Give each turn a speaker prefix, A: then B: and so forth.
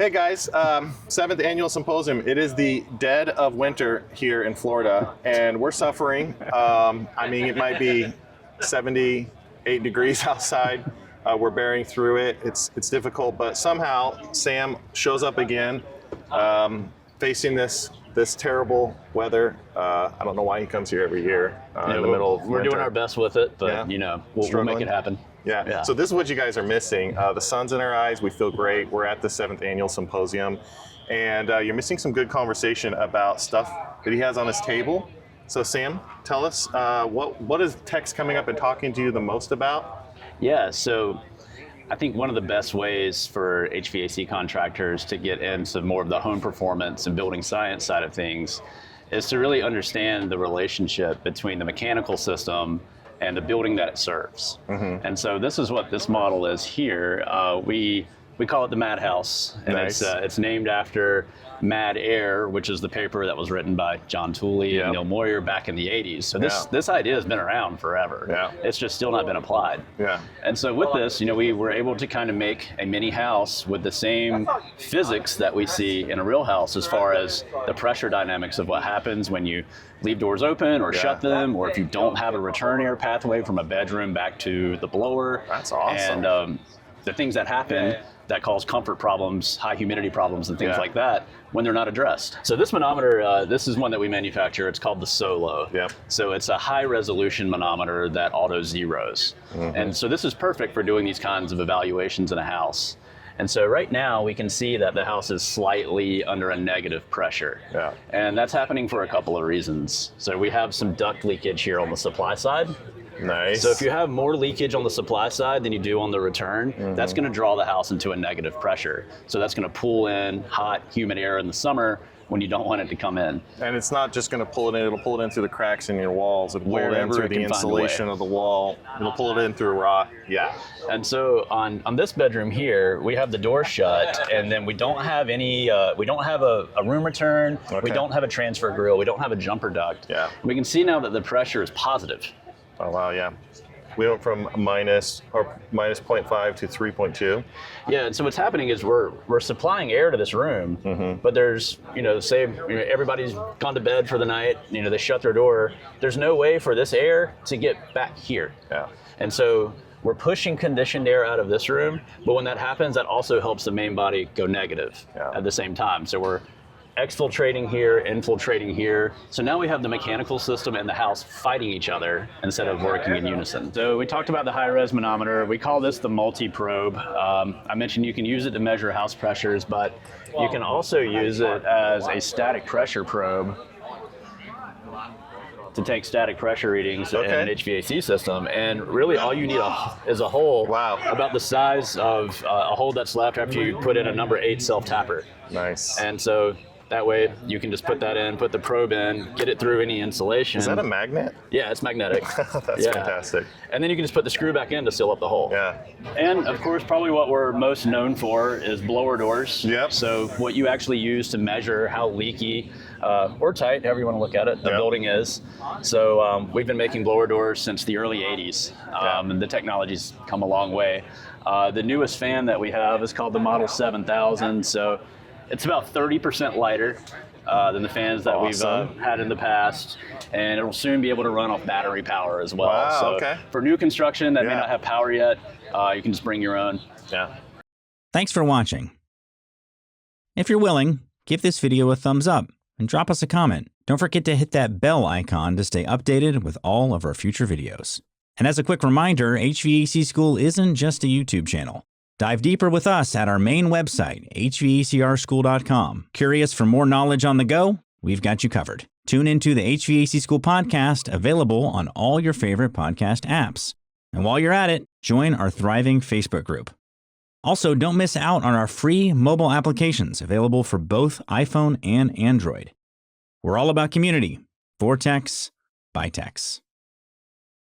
A: Hey guys, 7th Annual Symposium. It is the dead of winter here in Florida, and we're suffering. I mean, it might be 78 degrees outside. We're bearing through it. It's difficult, but somehow Sam shows up again, facing this terrible weather. I don't know why he comes here every year in the middle of winter.
B: We're doing our best with it, but you know, we'll make it happen.
A: Yeah. So this is what you guys are missing. The sun's in our eyes. We feel great. We're at the 7th Annual Symposium, and you're missing some good conversation about stuff that he has on his table. So Sam, tell us, what is Tex coming up and talking to you the most about?
B: Yeah, so I think one of the best ways for HVAC contractors to get into more of the home performance and building science side of things is to really understand the relationship between the mechanical system and the building that it serves. And so this is what this model is here. We call it the Madhouse, and it's named after Mad Air, which is the paper that was written by John Tooley and Neil Moyer back in the 80s. So this idea has been around forever. It's just still not been applied. And so with this, you know, we were able to kind of make a mini house with the same physics that we see in a real house as far as the pressure dynamics of what happens when you leave doors open or shut them, or if you don't have a return air pathway from a bedroom back to the blower.
A: That's awesome.
B: And the things that happen that cause comfort problems, high humidity problems, and things like that when they're not addressed. So this manometer, this is one that we manufacture. It's called the Solo. So it's a high resolution manometer that auto zeros. And so this is perfect for doing these kinds of evaluations in a house. And so right now we can see that the house is slightly under a negative pressure. And that's happening for a couple of reasons. So we have some duct leakage here on the supply side. So if you have more leakage on the supply side than you do on the return, that's going to draw the house into a negative pressure. So that's going to pull in hot, humid air in the summer when you don't want it to come in.
A: And it's not just going to pull it in, it'll pull it in through the cracks in your walls. It'll pull it in through the insulation of the wall. It'll pull it in through rock.
B: And so on this bedroom here, we have the door shut, and then we don't have any, we don't have a room return, we don't have a transfer grill, we don't have a jumper duct. We can see now that the pressure is positive.
A: Oh wow, we went from minus 0.5 to 3.2.
B: And so what's happening is we're supplying air to this room, but there's, you know, say everybody's gone to bed for the night, you know, they shut their door. There's no way for this air to get back here. And so we're pushing conditioned air out of this room, but when that happens, that also helps the main body go negative at the same time. So we're exfiltrating here, infiltrating here. So now we have the mechanical system and the house fighting each other instead of working in unison. So we talked about the high-res manometer. We call this the multi-probe. I mentioned you can use it to measure house pressures, but you can also use it as a static pressure probe to take static pressure readings in an HVAC system. And really all you need is a hole about the size of a hole that's left after you put in a number 8 self-tapper. And so that way you can just put that in, put the probe in, get it through any insulation.
A: Is that a magnet?
B: Yeah, it's magnetic.
A: That's fantastic.
B: And then you can just put the screw back in to seal up the hole. And of course, probably what we're most known for is blower doors. So what you actually use to measure how leaky or tight, however you want to look at it, the building is. So we've been making blower doors since the early 80s, and the technology's come a long way. The newest fan that we have is called the Model 7000. So it's about 30% lighter than the fans that we've had in the past, and it'll soon be able to run off battery power as well. For new construction that may not have power yet, you can just bring your own.
C: Thanks for watching. If you're willing, give this video a thumbs up and drop us a comment. Don't forget to hit that bell icon to stay updated with all of our future videos. And as a quick reminder, HVAC School isn't just a YouTube channel. Dive deeper with us at our main website, hvacrschool.com. Curious for more knowledge on the go? We've got you covered. Tune into the HVAC School podcast, available on all your favorite podcast apps. And while you're at it, join our thriving Facebook group. Also, don't miss out on our free mobile applications available for both iPhone and Android. We're all about community. For Tex, by Tex.